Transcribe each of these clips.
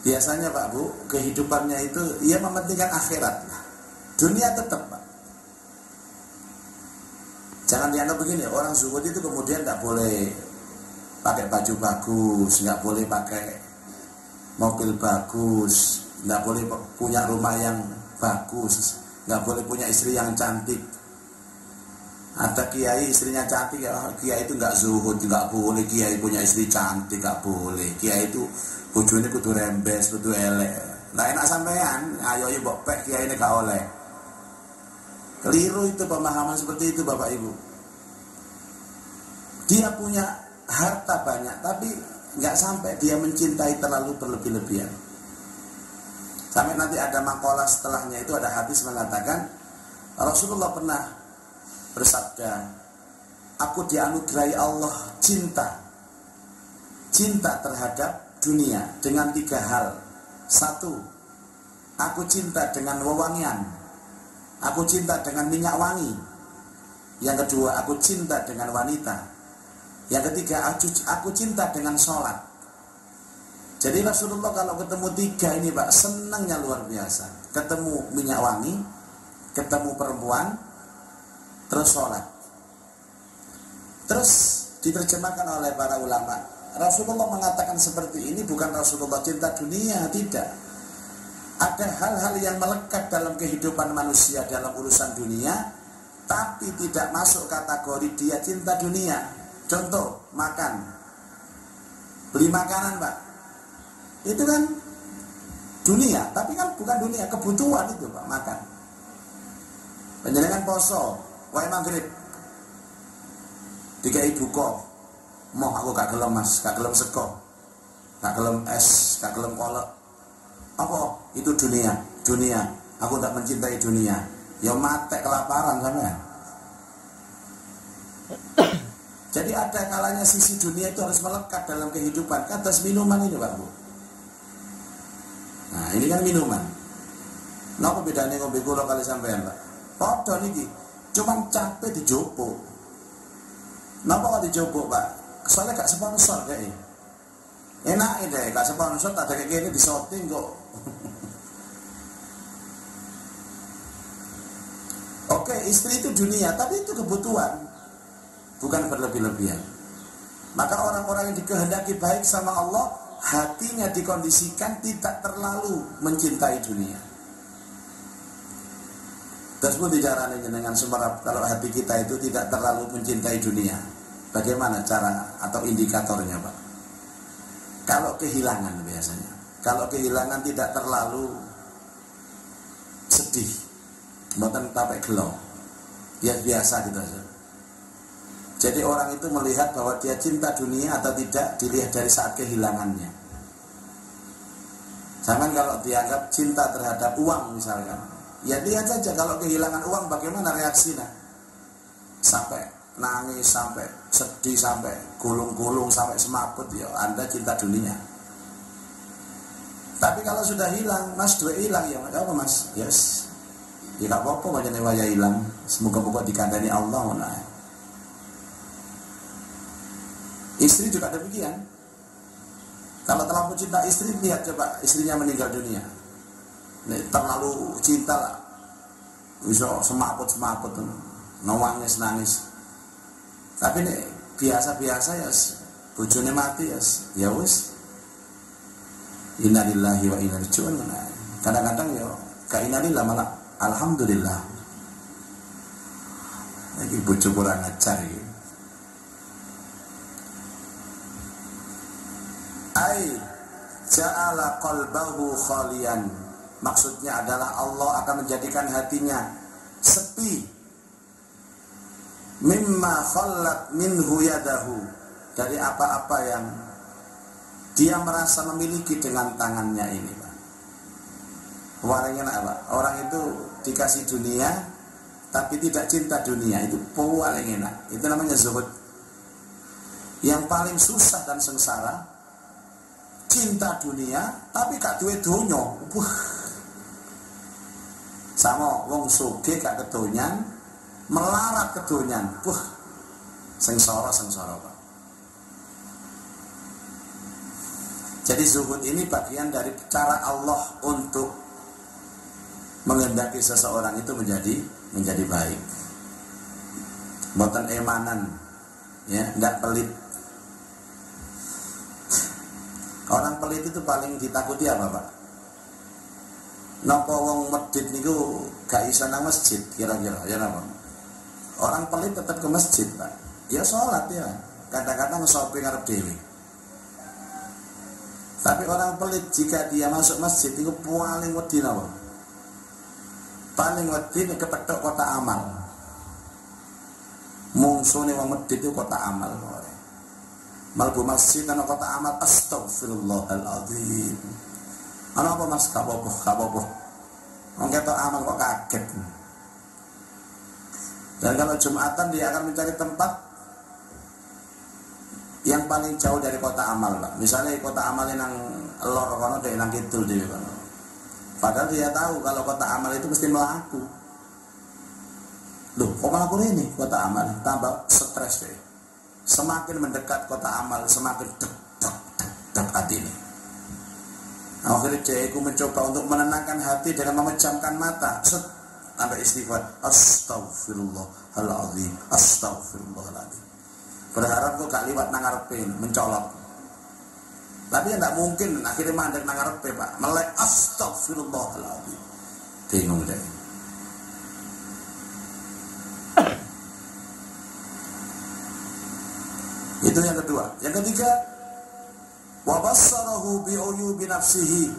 biasanya Pak Bu, kehidupannya itu ia mementingkan akhirat. Dunia tetap Pak. Jangan dianggap begini, orang zuhud itu kemudian tidak boleh pakai baju bagus, nggak boleh pakai mobil bagus, nggak boleh punya rumah yang bagus, nggak boleh punya istri yang cantik. Ada kiai istrinya cantik, ya kiai itu nggak zuhud, nggak boleh kiai punya istri cantik, nggak boleh. Kiai itu bojone kudu rembes, kudu elek. Lah enak sampean, ayo mbok pek kiai ini gak oleh. Keliru itu pemahaman seperti itu Bapak Ibu. Dia punya harta banyak, tapi nggak sampai dia mencintai terlalu berlebih-lebihan. Sampai nanti ada makalah setelahnya itu ada hadis mengatakan Rasulullah pernah bersabda, aku dianugerahi Allah cinta terhadap dunia dengan 3 hal. 1, aku cinta dengan wewangian, aku cinta dengan minyak wangi. Yang kedua, aku cinta dengan wanita. Yang ketiga, aku cinta dengan sholat. Jadi Rasulullah kalau ketemu 3 ini Pak, senangnya luar biasa. Ketemu minyak wangi, ketemu perempuan, terus sholat. Terus diterjemahkan oleh para ulama, Rasulullah mengatakan seperti ini bukan Rasulullah cinta dunia, tidak. Ada hal-hal yang melekat dalam kehidupan manusia dalam urusan dunia, tapi tidak masuk kategori dia cinta dunia. Contoh, makan, beli makanan Pak, itu kan dunia, tapi kan bukan dunia, kebutuhan itu Pak, makan. Panjenengan poso, wae maghrib, dikai buka, moh aku gak gelem Mas, gak gelem sego, gak gelem es, gak gelem kolak. Apa? Itu dunia, aku tak mencintai dunia. Ya mate kelaparan sampean. Jadi ada kalanya sisi dunia itu harus melekat dalam kehidupan. Kados minuman ini Pak Bu. Nah ini kan minuman. Napa bedanya ngombe kula kali sampean Pak? Padha niki, cuman capek dijopok. Napa kok dijopok Pak? Soalnya gak sponsor kayak ini. Enak deh, gak sponsor tak ada kayak gini disorting kok. Oke, istri itu dunia, tapi itu kebutuhan, bukan berlebih-lebihan. Maka orang-orang yang dikehendaki baik sama Allah, hatinya dikondisikan tidak terlalu mencintai dunia. Terus pun dicaranya dengan sumerap kalau hati kita itu tidak terlalu mencintai dunia. Bagaimana cara atau indikatornya Pak? Kalau kehilangan biasanya, kalau kehilangan tidak terlalu sedih, mboten tapek gelo, ya biasa gitu saja. Jadi orang itu melihat bahwa dia cinta dunia atau tidak dilihat dari saat kehilangannya. Jangan kalau dianggap cinta terhadap uang misalkan, ya lihat saja kalau kehilangan uang bagaimana reaksinya. Sampai nangis, sampai sedih, sampai gulung-gulung, sampai semaput, ya Anda cinta dunia. Tapi kalau sudah hilang, Mas duit hilang, ya apa Mas? Yes, ya gak apa-apa banyak waya hilang. Semoga-moga dikandani Allah. Nah. Istri juga demikian. Kalau terlalu cinta istri, lihat coba istrinya meninggal dunia. Nih, terlalu cinta lah, bisa semaput, nangis. Tapi nih biasa-biasa ya, bojone mati ya wis. Innalillahi wa inna ilaihi raji'un. Kadang-kadang ya ka innalillah malah alhamdulillah. Lagi bojo kurang ajar iki. Ai ja'ala qalbahu khalian. Maksudnya adalah Allah akan menjadikan hatinya sepi. Mimma khallat minhu yadahu, dari apa-apa yang dia merasa memiliki dengan tangannya ini Pak. Warnanya apa? Orang itu dikasih dunia tapi tidak cinta dunia, itu paling enak. Itu namanya zuhud. Yang paling susah dan sengsara, cinta dunia tapi gak duwe donya. Sama wong sugih gak kedonyan, melarat kedonyan. Sengsara Pak. Jadi zuhud ini bagian dari cara Allah untuk menghendaki seseorang itu menjadi baik. Mboten emanan, ya, ndak pelit. Orang pelit itu paling ditakuti apa, Pak? Napa wong medhit niku gak iso nang masjid kira-kira, ya napa? Orang pelit tetap ke masjid, Pak. Ya sholat ya. Kadang-kadang shopping ngarep dhewe. Tapi orang pelit jika dia masuk masjid itu paling wedi napa? Paling wedi nek kepethuk kotak amal. Mungsune wong medhit itu kotak amal. Malbu masjid ana kotak amal, astagfirullahaladzim. Ana apa Mas? Gak apa-apa. Wong ketok amal kok kaget. Dan kalau Jumatan dia akan mencari tempat yang paling jauh dari kota amal, Pak. Misalnya kota amal nang lor kono dhek nang kidul dhewe kono. Padahal dia tahu kalau kota amal itu mesti melaku. Loh, kok melaku ini kota amal? Tambah stres deh. Semakin mendekat kota amal, semakin deg hati ini. Akhirnya dia mencoba untuk menenangkan hati dengan memejamkan mata. Sampai istighfar, astagfirullahaladzim, astagfirullahaladzim. Berharap kok gak liwat nang ngarepe mencolok. Tapi ya tidak mungkin, akhirnya mandek nang ngarepe, Pak. Melek astagfirullahaladzim. Bingung deh. Itu yang kedua. Yang ketiga, wa bassarahu bi uyubi nafsihi.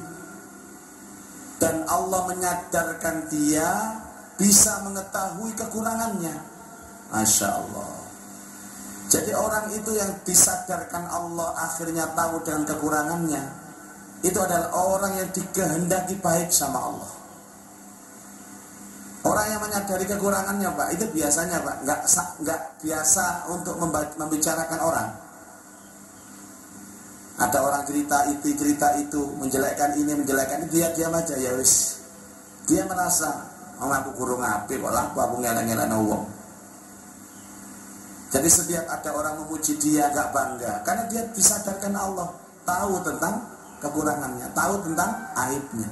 Dan Allah menyadarkan dia bisa mengetahui kekurangannya. Masya Allah. Jadi orang itu yang disadarkan Allah akhirnya tahu dengan kekurangannya, itu adalah orang yang dikehendaki baik sama Allah. Orang yang menyadari kekurangannya, Pak, itu biasanya, Pak, nggak biasa untuk membicarakan orang. Ada orang cerita itu, menjelekkan ini, menjelekkan itu, dia diam aja, ya wis. Dia merasa, oh aku kurung api, kok laku aku ngeleng-ngeleng wong. Jadi setiap ada orang memuji dia gak bangga, karena dia disadarkan Allah, tahu tentang kekurangannya, tahu tentang aibnya.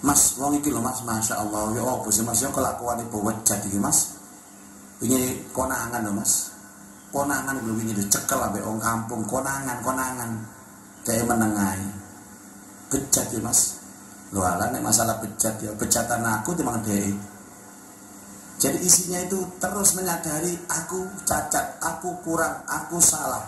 Mas, wong iki lho Mas, Masya Allah, ya apa sih Mas, ya kelakuan ibu wajah iki Mas. Ini konangan lho Mas. Konangan lho wingi dicekel ambek wong kampung, konangan. Kayak menengai. Bejat ya Mas. Lho ala nek masalah bejat ya, bejatan aku timbang dhek. Jadi isinya itu terus menyadari aku cacat, aku kurang, aku salah.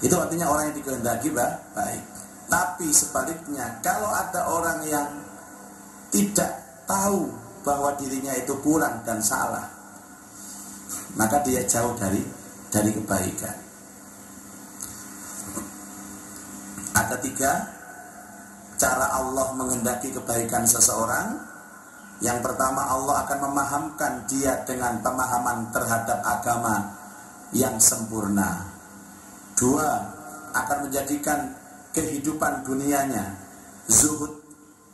Itu artinya orang yang dikehendaki baik. Tapi sebaliknya, kalau ada orang yang tidak tahu bahwa dirinya itu kurang dan salah, maka dia jauh dari kebaikan. Ada 3 cara Allah menghendaki kebaikan seseorang. Yang pertama, Allah akan memahamkan dia dengan pemahaman terhadap agama yang sempurna. 2, akan menjadikan kehidupan dunianya zuhud,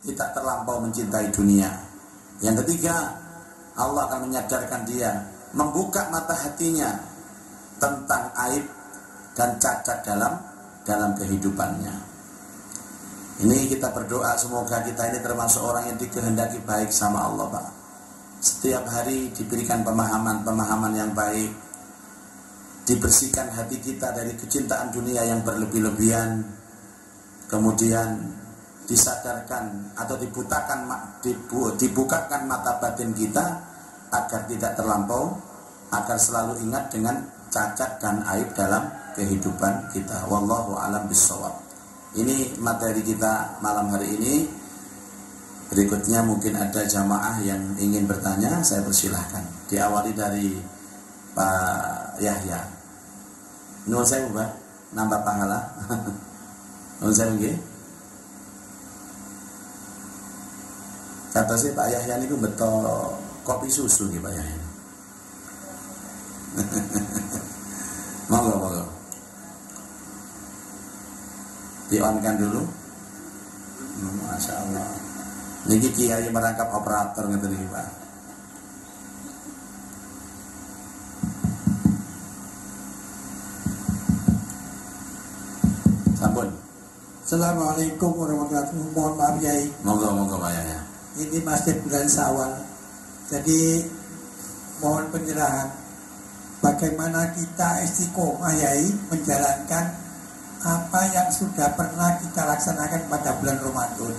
tidak terlampau mencintai dunia. Yang ketiga, Allah akan menyadarkan dia, membuka mata hatinya tentang aib dan cacat dalam kehidupannya. Ini kita berdoa semoga kita ini termasuk orang yang dikehendaki baik sama Allah, Pak. Setiap hari diberikan pemahaman yang baik, dibersihkan hati kita dari kecintaan dunia yang berlebih-lebihan, kemudian disadarkan atau dibukakan mata batin kita agar tidak terlampau, agar selalu ingat dengan cacat dan aib dalam kehidupan kita. Wallahu a'lam bishawab. Ini materi kita malam hari ini. Berikutnya mungkin ada jamaah yang ingin bertanya, saya persilahkan. Diawali dari Pak Yahya. Nuwun sewu, Pak, nambah pahala. Nuwun sewu nggih. Kata si Pak Yahya niku betul kopi susu nggih Pak Yahya. Monggo. Di-on-kan dulu. Masya Allah. Niki kiai merangkap operator ngeten iki, Pak. Ampun. Assalamualaikum warahmatullahi wabarakatuh. Mohon maaf Yai. Monggo Pak Yai. Ini masih bulan Syawal. Jadi mohon pencerahan bagaimana kita istiqomah Yai menjalankan apa yang sudah pernah kita laksanakan pada bulan Ramadan.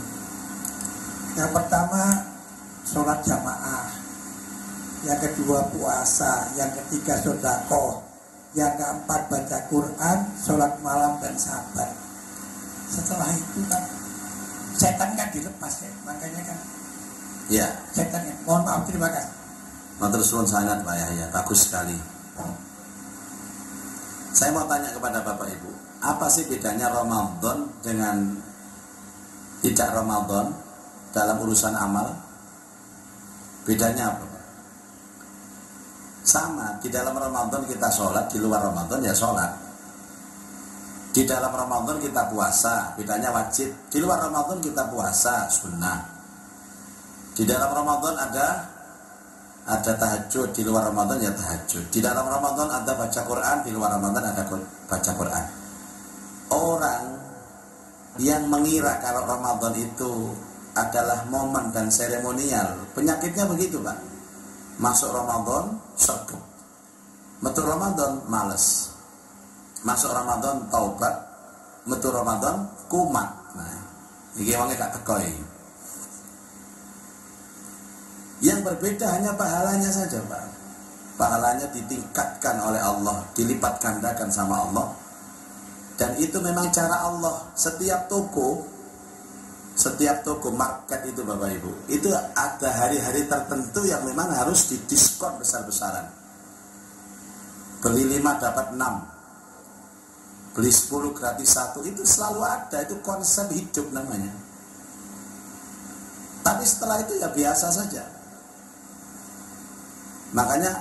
Yang pertama sholat jamaah, yang kedua puasa, yang ketiga sedekah, yang keempat baca Quran, sholat malam dan sabar. Setelah itu kan setan kan dilepas ya, makanya kan ya setan ya. Mohon maaf, terima kasih. Matur suwun sangat Pak Yahya, bagus sekali. Saya mau tanya kepada Bapak Ibu, apa sih bedanya Ramadan dengan tidak Ramadan dalam urusan amal? Bedanya apa Pak? Sama, di dalam Ramadan kita sholat, di luar Ramadan ya sholat. Di dalam Ramadan kita puasa, bedanya wajib. Di luar Ramadan kita puasa, sunnah. Di dalam Ramadan ada tahajud, di luar Ramadan ya tahajud. Di dalam Ramadan ada baca Quran, di luar Ramadan ada baca Quran. Orang yang mengira kalau Ramadan itu adalah momen dan seremonial, penyakitnya begitu Pak. Masuk Ramadan sergap, metu Ramadan males, masuk Ramadan taubat, metu Ramadan kumat. Nah, iki wonge gak teko iki. Yang berbeda hanya pahalanya saja Pak. Pahalanya ditingkatkan oleh Allah, dilipat gandakan sama Allah. Dan itu memang cara Allah. Setiap toko market itu Bapak Ibu, itu ada hari-hari tertentu yang memang harus didiskon besar-besaran. Beli 5 dapat 6, beli 10 gratis 1, itu selalu ada. Itu konsep hidup namanya. Tapi setelah itu ya biasa saja. Makanya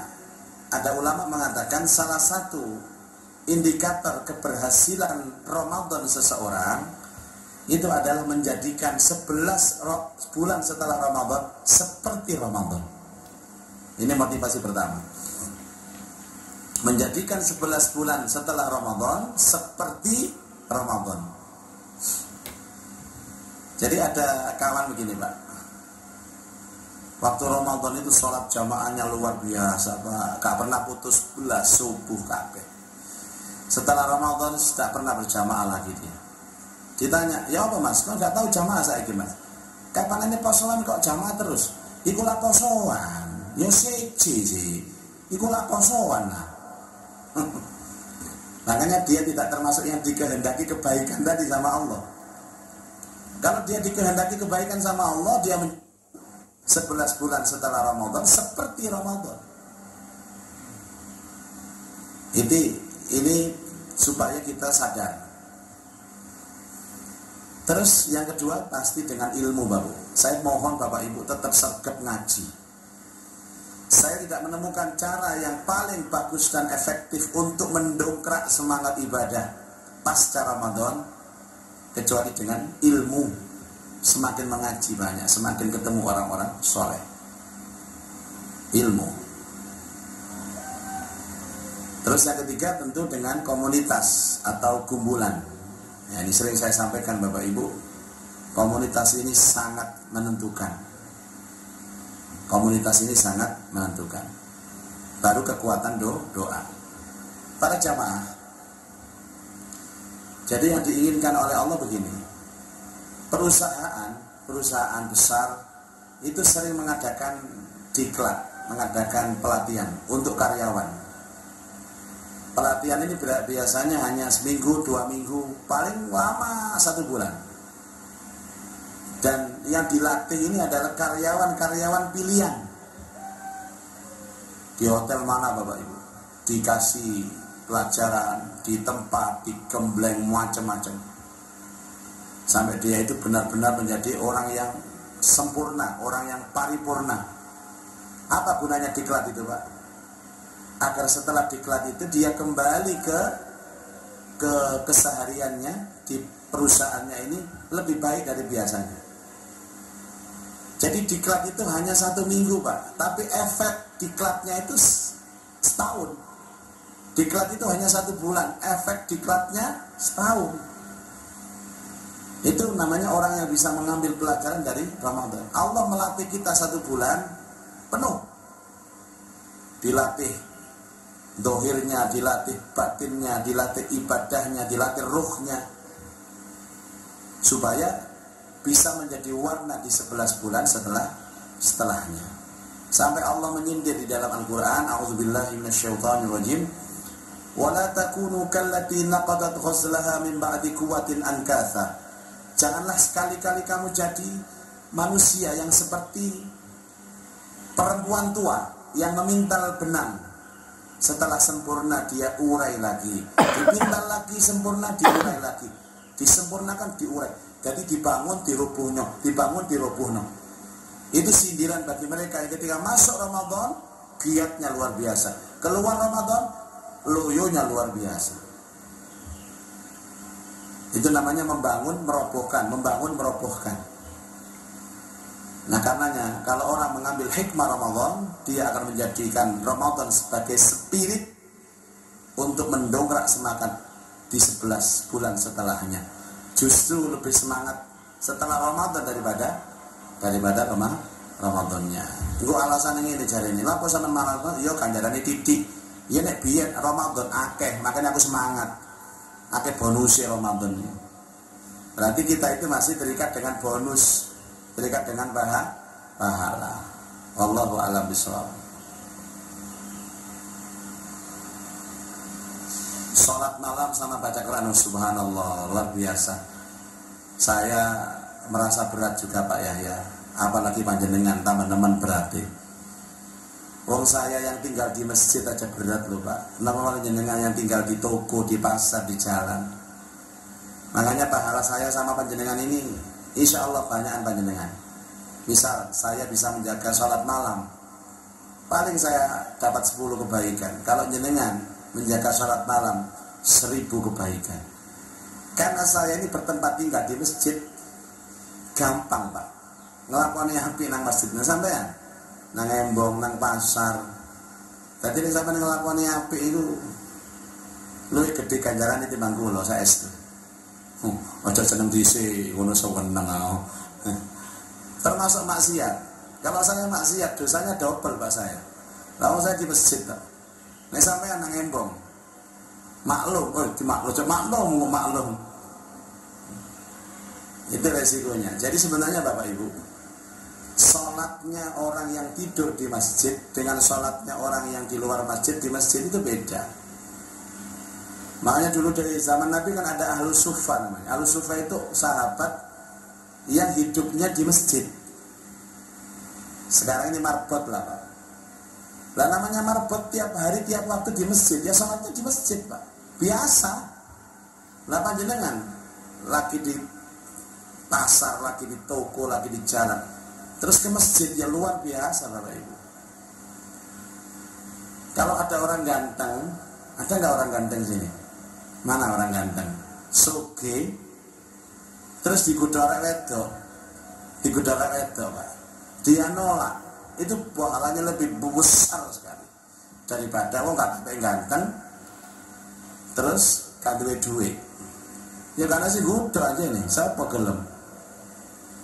ada ulama mengatakan salah satu indikator keberhasilan Ramadan seseorang itu adalah menjadikan 11 bulan setelah Ramadan seperti Ramadan. Ini motivasi pertama. Menjadikan 11 bulan setelah Ramadan seperti Ramadan. Jadi ada kawan begini Pak, waktu Ramadan itu sholat jamaahnya luar biasa Pak, gak pernah putus belas subuh kabeh. Setelah Ramadan tidak pernah berjamaah lagi dia. Ditanya, ya apa Mas? Kok gak tahu jamaah saya gimana? Kapan ini posoan kok jamaah terus? Iku lah posoan, ya siji sih. Iku lah posoan lah. Makanya dia tidak termasuk yang dikehendaki kebaikan tadi sama Allah. Kalau dia dikehendaki kebaikan sama Allah, dia 11 bulan setelah Ramadan seperti Ramadan. Ini supaya kita sadar. Terus yang kedua pasti dengan ilmu Bapak. Saya mohon Bapak Ibu tetap sergap ngaji. Saya tidak menemukan cara yang paling bagus dan efektif untuk mendongkrak semangat ibadah pasca Ramadan kecuali dengan ilmu. Semakin mengaji banyak, semakin ketemu orang-orang soleh. Ilmu. Terus yang ketiga tentu dengan komunitas atau kumpulan. Ya, ini sering saya sampaikan Bapak Ibu, komunitas ini sangat menentukan. Komunitas ini sangat menentukan. Baru kekuatan doa. Para jamaah. Jadi yang diinginkan oleh Allah begini. Perusahaan besar itu sering mengadakan diklat, mengadakan pelatihan untuk karyawan. Pelatihan ini biasanya hanya seminggu, 2 minggu, paling lama 1 bulan. Dan yang dilatih ini adalah karyawan-karyawan pilihan. Di hotel mana Bapak Ibu? Dikasih pelajaran, di tempat, di gembleng, macam-macam. Sampai dia itu benar-benar menjadi orang yang sempurna, orang yang paripurna. Apa gunanya diklat itu Pak? Agar setelah diklat itu dia kembali ke kesehariannya di perusahaannya ini lebih baik dari biasanya. Jadi diklat itu hanya 1 minggu Pak, tapi efek diklatnya itu setahun. Diklat itu hanya 1 bulan, efek diklatnya setahun. Itu namanya orang yang bisa mengambil pelajaran dari Ramadan. Allah melatih kita 1 bulan penuh. Dilatih dohirnya, dilatih batinnya, dilatih ibadahnya, dilatih ruhnya. Supaya bisa menjadi warna di 11 bulan setelahnya. Sampai Allah menyindir di dalam Al-Quran, A'udzubillahi minasyaitonirrajim. Wala takunu kallati naqadat ghazlaha min ba'di quwwatin ankatha. Janganlah sekali-kali kamu jadi manusia yang seperti perempuan tua yang memintal benang. Setelah sempurna dia urai lagi, dipintal lagi, sempurna diurai lagi, disempurnakan diurai. Jadi dibangun dirubuhno, dibangun dirubuhno. Itu sindiran bagi mereka yang ketika masuk Ramadan giatnya luar biasa, keluar Ramadan loyonya luar biasa. Itu namanya membangun merobohkan, membangun merobohkan. Nah karenanya kalau orang mengambil hikmah Ramadan, dia akan menjadikan Ramadan sebagai spirit untuk mendongkrak semangat di 11 bulan setelahnya. Justru lebih semangat setelah Ramadan daripada Ramadannya. Gue alasan ini cari ini. Lapo sama Ramadan, yo ganjarannya titik. Ya nek biyen Ramadan akeh, makanya aku semangat. Akeh bonusnya Ramadan. Berarti kita itu masih terikat dengan bonus, terikat dengan pahala. Wallahu a'lam bishawab. Salat malam sama baca Quran, subhanallah, luar biasa. Saya merasa berat juga Pak Yahya, apalagi panjenengan teman-teman berarti. Wong saya yang tinggal di masjid aja berat loh Pak. Kenapa panjenengan yang tinggal di toko, di pasar, di jalan? Makanya pahala saya sama panjenengan ini insya Allah banyakan panjenengan. Misal saya bisa menjaga sholat malam, paling saya dapat 10 kebaikan. Kalau jenengan menjaga sholat malam 1000 kebaikan. Karena saya ini bertempat tinggal di masjid, gampang Pak ngelakoni api nang masjid sampean, nang embong, nang pasar. Jadi ini sampai ngelakoni api itu luwih gede ganjaran itu bangku loh saya itu. Ojo seneng disi, ngono sewenang aku. Termasuk maksiat. Kalau saya maksiat dosanya double Pak saya. Lalu saya di masjid Pak. Nek sampean nang embong. Maklum, maklum. Itu resikonya. Jadi sebenarnya Bapak Ibu, sholatnya orang yang tidur di masjid dengan sholatnya orang yang di luar masjid di masjid itu beda. Makanya dulu dari zaman Nabi kan ada Ahlus Sufa namanya. Ahlus Sufa itu sahabat yang hidupnya di masjid. Sekarang ini marbot lah Pak. Lah namanya marbot tiap hari tiap waktu di masjid, ya sholatnya di masjid Pak. Biasa. Lah panjenengan lagi di pasar, lagi di toko, lagi di jalan, terus ke masjid, ya luar biasa Bapak Ibu. Kalau ada orang ganteng, ada nggak orang ganteng sini? Mana orang ganteng? Soge, terus digodorek wedok Pak. Dia nolak, itu pahalanya lebih besar sekali daripada wong kabeh ganteng terus kaduwe duit. Ya karena sih gudo aja nih, siapa gelem.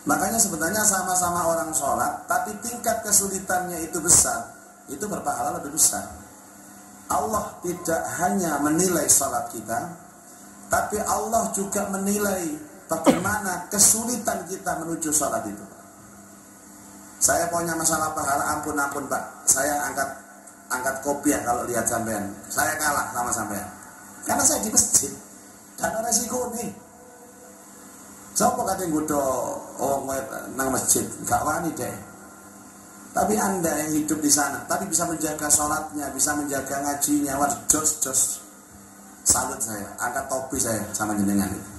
Makanya sebenarnya sama-sama orang sholat, tapi tingkat kesulitannya itu besar, itu berpahala lebih besar. Allah tidak hanya menilai sholat kita, tapi Allah juga menilai bagaimana kesulitan kita menuju sholat itu. Saya punya masalah pahala, ampun Pak, saya angkat kopiah kalau lihat sampean. Saya kalah sama sampean, karena saya di masjid. Karena resiko nih. Siapa kata yang gudo nang masjid, gak wani deh. Tapi Anda yang hidup di sana, tapi bisa menjaga sholatnya, bisa menjaga ngajinya, wah jos. Salut saya, angkat topi saya sama jenengan itu.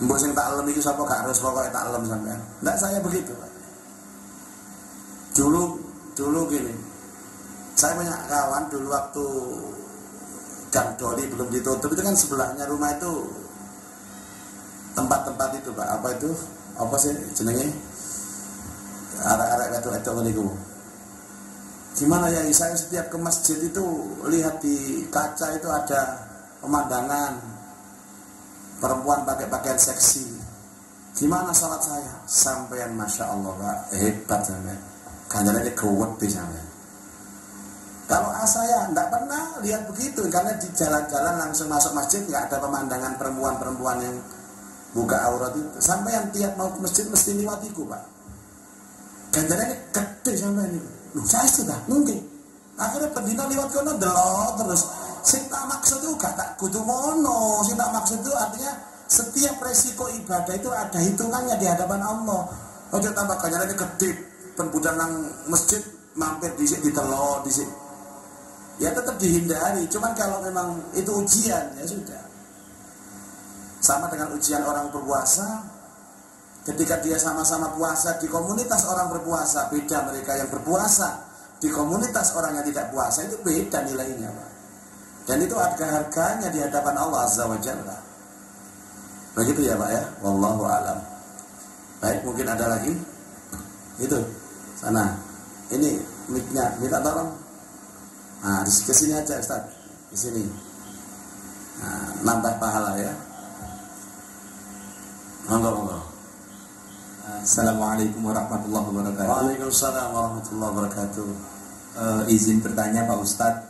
Mbok sing tak lem iki sapa gak harus pokoknya tak lem sampean. Enggak, saya begitu, Pak. Dulu gini. Saya punya kawan dulu waktu Gang Doli belum ditutup, itu kan sebelahnya rumah itu tempat-tempat itu Pak, apa itu? Apa sih jenenge? Arek-arek itu niku. Gimana ya, saya setiap ke masjid itu lihat di kaca itu ada pemandangan perempuan pakai pakaian seksi. Gimana sholat saya? Sampean masya Allah Pak, hebat sampean. Ganjarannya gede sampean. Kalau saya tidak pernah lihat begitu, karena di jalan-jalan langsung masuk masjid nggak ada pemandangan perempuan-perempuan yang buka aurat itu. Sampean tiap mau ke masjid mesti liwatiku Pak. Ganjarannya gede sampean itu. Loh saya sudah mungkin. Akhirnya pendino liwat kono delok terus. Sing tak maksud itu gak tak kudu ngono. Sing tak maksud itu artinya setiap resiko ibadah itu ada hitungannya di hadapan Allah. Ojo tambah ganjarannya gede. Penbudan nang masjid mampir disik ditelok disik. Ya tetap dihindari. Cuman kalau memang itu ujian ya sudah. Sama dengan ujian orang berpuasa. Ketika dia sama-sama puasa di komunitas orang berpuasa, beda mereka yang berpuasa di komunitas orang yang tidak puasa, itu beda nilainya Pak. Dan itu harga-harganya di hadapan Allah Azza wa Jalla. Begitu ya Pak ya. Wallahu a'lam. Baik, mungkin ada lagi. Itu sana. Ini mic-nya, minta tolong. Nah, di sini aja Ustaz. Di sini. Nah, nambah pahala ya. Monggo. Assalamualaikum warahmatullahi wabarakatuh. Waalaikumsalam warahmatullahi wabarakatuh. Izin bertanya Pak Ustadz,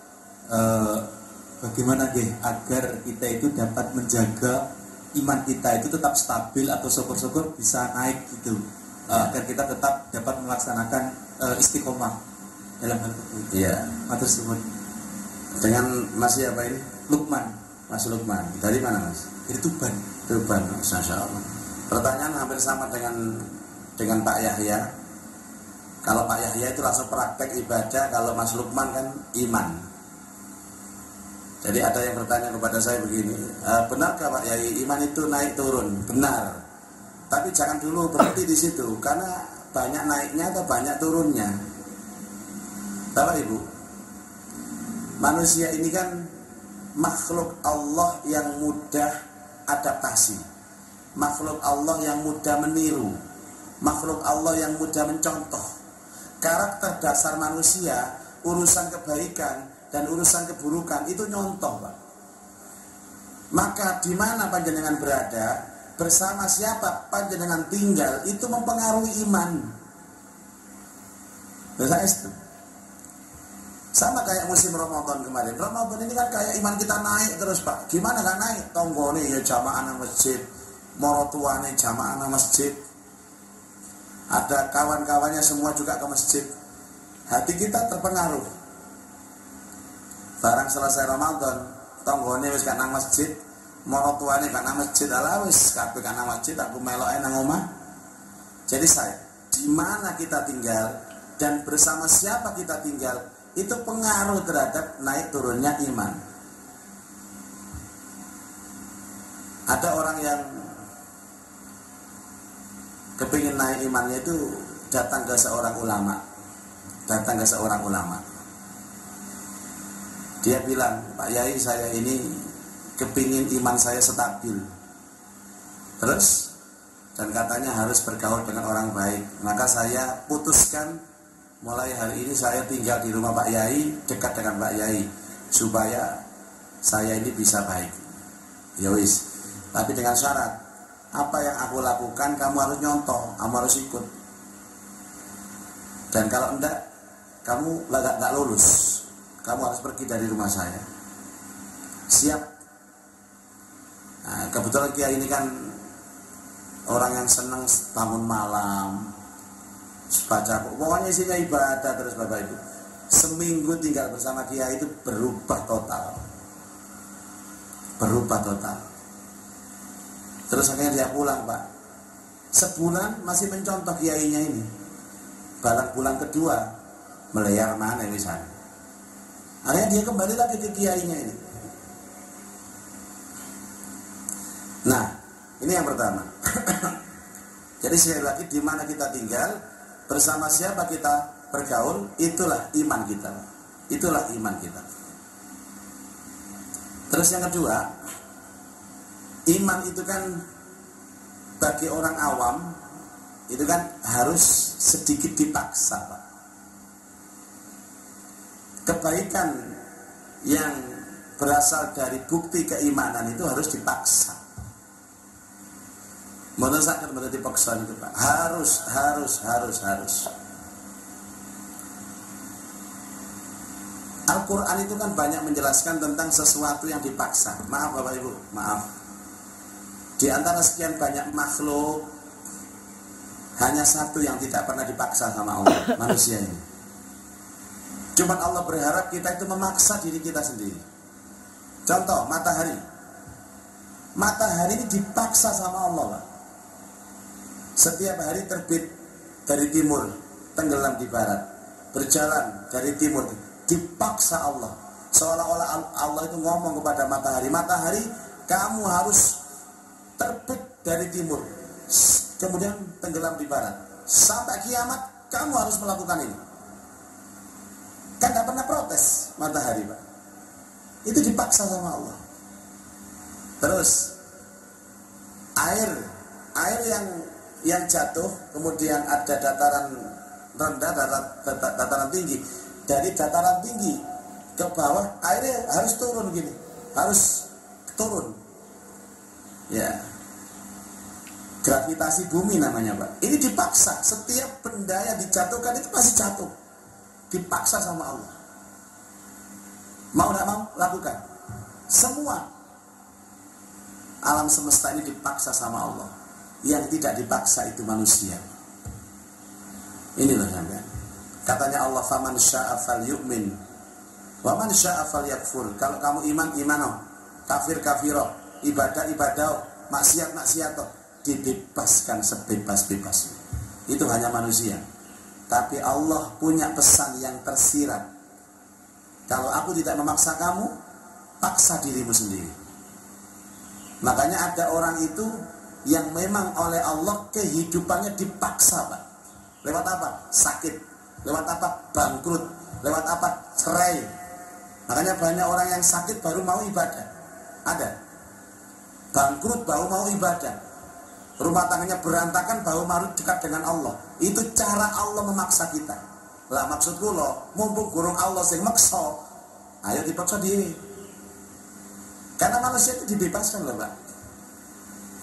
bagaimana agar kita itu dapat menjaga iman kita itu tetap stabil atau syukur-syukur bisa naik gitu, agar kita tetap dapat melaksanakan istiqomah dalam hal tersebut. Iya. Matur suwun. Dengan Mas siapa ini? Lukman. Mas Lukman. Dari mana Mas? Dari Tuban. Tuban. Masya Allah. Pertanyaan hampir sama dengan Pak Yahya. Kalau Pak Yahya itu langsung praktek ibadah, kalau Mas Lukman kan iman. Jadi ada yang bertanya kepada saya begini, benarkah Pak Yahya iman itu naik turun? Benar. Tapi jangan dulu berhenti di situ, karena banyak naiknya atau banyak turunnya. Bapak Ibu, manusia ini kan makhluk Allah yang mudah adaptasi, makhluk Allah yang mudah meniru, makhluk Allah yang mudah mencontoh. Karakter dasar manusia, urusan kebaikan dan urusan keburukan itu nyontoh Pak. Maka di mana panjenengan berada, bersama siapa panjenengan tinggal, itu mempengaruhi iman. Biasa sama kayak musim Ramadan kemarin. Ramadan ini kan kayak iman kita naik terus Pak. Gimana gak naik? Tonggone ya jamaah nang masjid, morotuane jamaah nang masjid. Ada kawan-kawannya semua juga ke masjid. Hati kita terpengaruh. Barang selesai Ramadan, tonggone wis gak nang masjid, morotuane gak nang masjid, ala wis kabeh gak nang masjid, aku meloke nang omah. Jadi saya, di mana kita tinggal dan bersama siapa kita tinggal, itu pengaruh terhadap naik turunnya iman. Ada orang yang kepingin naik imannya itu datang ke seorang ulama. Dia bilang, Pak Yai, saya ini kepingin iman saya stabil. Terus, dan katanya harus bergaul dengan orang baik. Maka saya putuskan mulai hari ini saya tinggal di rumah Pak Yai, dekat dengan Pak Yai, supaya saya ini bisa baik. Ya wis. Tapi dengan syarat, apa yang aku lakukan kamu harus nyontoh, kamu harus ikut. Dan kalau enggak, kamu gak lulus. Kamu harus pergi dari rumah saya. Siap. Nah, kebetulan Kiai ini kan orang yang senang bangun malam, baca, pokoknya isinya ibadah terus Bapak Ibu. Seminggu tinggal bersama Kiai itu berubah total. Terus akhirnya dia pulang Pak. Sebulan masih mencontoh Kiainya ini. Barang bulan kedua meleyar mana misalnya. Akhirnya dia kembali lagi ke Kiainya ini. Nah, ini yang pertama. Jadi sekali lagi, di mana kita tinggal, bersama siapa kita bergaul, itulah iman kita. Itulah iman kita. Terus yang kedua, iman itu kan bagi orang awam itu kan harus sedikit dipaksa Pak. Kebaikan yang berasal dari bukti keimanan itu harus dipaksa. Mboten saged mboten dipaksa itu Pak. Harus. Al-Quran itu kan banyak menjelaskan tentang sesuatu yang dipaksa. Maaf Bapak Ibu, maaf. Di antara sekian banyak makhluk, hanya satu yang tidak pernah dipaksa sama Allah, manusia ini. Cuman Allah berharap kita itu memaksa diri kita sendiri. Contoh, matahari. Matahari ini dipaksa sama Allah Pak. Setiap hari terbit dari timur, tenggelam di barat. Berjalan dari timur, dipaksa Allah. Seolah-olah Allah itu ngomong kepada matahari, matahari kamu harus terbit dari timur, kemudian tenggelam di barat. Sampai kiamat kamu harus melakukan ini. Kan tidak pernah protes matahari Pak. Itu dipaksa sama Allah. Terus air yang jatuh, kemudian ada dataran rendah, dataran tinggi. Dari dataran tinggi ke bawah airnya harus turun gini, harus turun. Ya, gravitasi bumi namanya Pak. Ini dipaksa. Setiap benda yang dijatuhkan itu pasti jatuh. Dipaksa sama Allah. Mau tidak mau lakukan. Semua alam semesta ini dipaksa sama Allah. Yang tidak dipaksa itu manusia. Ini loh sampean. Katanya Allah, faman syaa falyu'min wa man syaa falyakfur. Kalau kamu iman, imanoh. Kafir, kafiroh. Ibadah, ibadah. Maksiat, maksiatoh. Dibebaskan sebebas-bebasnya. Itu hanya manusia. Tapi Allah punya pesan yang tersirat. Kalau aku tidak memaksa kamu, paksa dirimu sendiri. Makanya ada orang itu yang memang oleh Allah kehidupannya dipaksa Pak. Lewat apa? Sakit. Lewat apa? Bangkrut. Lewat apa? Cerai. Makanya banyak orang yang sakit baru mau ibadah. Ada. Bangkrut baru mau ibadah. Rumah tangganya berantakan baru mau dekat dengan Allah. Itu cara Allah memaksa kita. Lah maksudku loh, mumpung gurung Allah sing maksa, ayo dipaksa diri. Karena manusia itu dibebaskan loh Pak.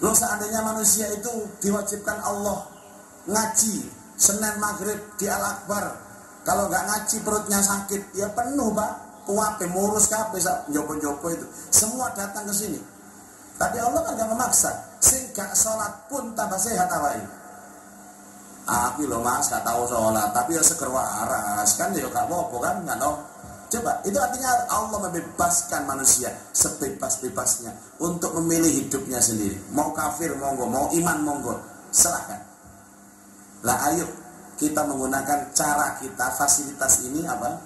Loh seandainya manusia itu diwajibkan Allah ngaji Senin Maghrib di Al-Akbar, kalau nggak ngaji perutnya sakit, ya penuh Pak. Kuape murus kabeh sak njopo-njopo itu. Semua datang ke sini. Tapi Allah kan nggak memaksa. Sing gak sholat pun tambah sehat awake. Aku loh Mas gak tahu sholat, tapi ya seger waras kan ya gak apa-apa kan nggak no. Coba itu artinya Allah membebaskan manusia sebebas-bebasnya untuk memilih hidupnya sendiri. Mau kafir monggo, mau iman monggo, silahkan. Lah ayo kita menggunakan cara kita, fasilitas ini apa?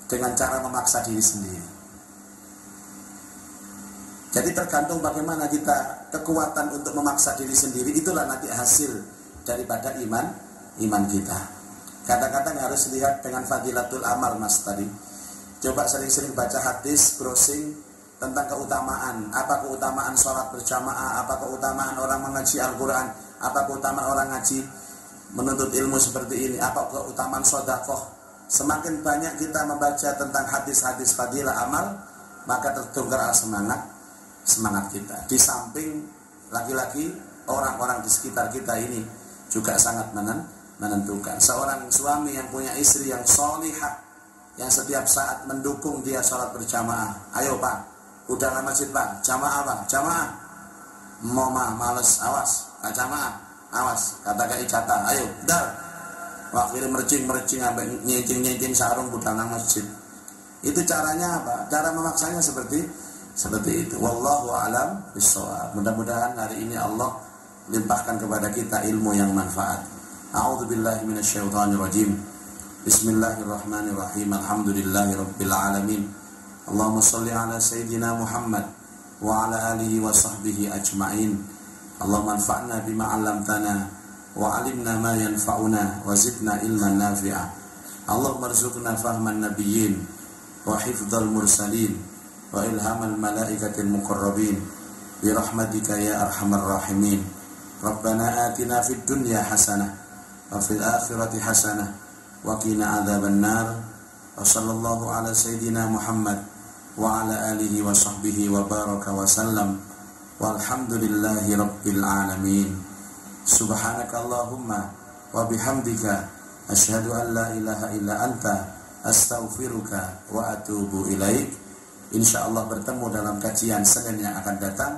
Dengan cara memaksa diri sendiri. Jadi tergantung bagaimana kita kekuatan untuk memaksa diri sendiri, itulah nanti hasil daripada iman kita. Kadang-kadang harus lihat dengan fadilatul amal Mas tadi. Coba sering-sering baca hadis, browsing tentang keutamaan. Apa keutamaan sholat berjamaah, apa keutamaan orang mengaji Al-Quran, apa keutamaan orang ngaji menuntut ilmu seperti ini, apa keutamaan sedekah. Semakin banyak kita membaca tentang hadis-hadis fadilah amal, maka tertunggal semangat kita. Di samping laki-laki, orang-orang di sekitar kita ini juga sangat menentukan. Seorang suami yang punya istri yang sholihah, yang setiap saat mendukung dia sholat berjamaah. Ayo Pak, udah ke masjid Pak, jamaah Pak, jamaah. Mama males, awas, gak jamaah, awas, kata ijatah, ayo, dar. Akhirnya mercing sampai nyencing sarung budal nang masjid. Itu caranya apa? Cara memaksanya seperti itu. Wallahu a'lam bishawab. Mudah-mudahan hari ini Allah limpahkan kepada kita ilmu yang manfaat. A'udzubillahi minasyaitonirrajim. Bismillahirrahmanirrahim. Alhamdulillahirabbil alamin. Allahumma shalli ala sayyidina Muhammad wa ala alihi wa sahbihi ajma'in. Allahumma anfa'na bima 'allamtana wa 'allimna ma yanfa'una wa zidna ilman nafi'a. Allahumma arzuqna fahman nabiyyin wa hifdzal mursalin wa ilhamal malaikatil muqarrabin bi rahmatika ya arhamar rahimin. Rabbana atina fid dunya hasanah wa fil akhirati hasanah wa qina adzaban nar. Wa sallallahu ala sayidina Muhammad wa ala alihi wa sahbihi wa baraka wa sallam. walhamdulillahi rabbil alamin. Subhanakallahumma wa bihamdika asyhadu an la ilaha illa anta astaghfiruka wa atubu ilaik. Insyaallah bertemu dalam kajian Senin yang akan datang.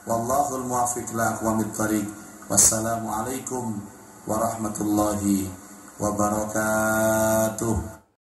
Wallahul muwaffiq ila aqwamit thoriq. Wassalamualaikum warahmatullahi wabarakatuh.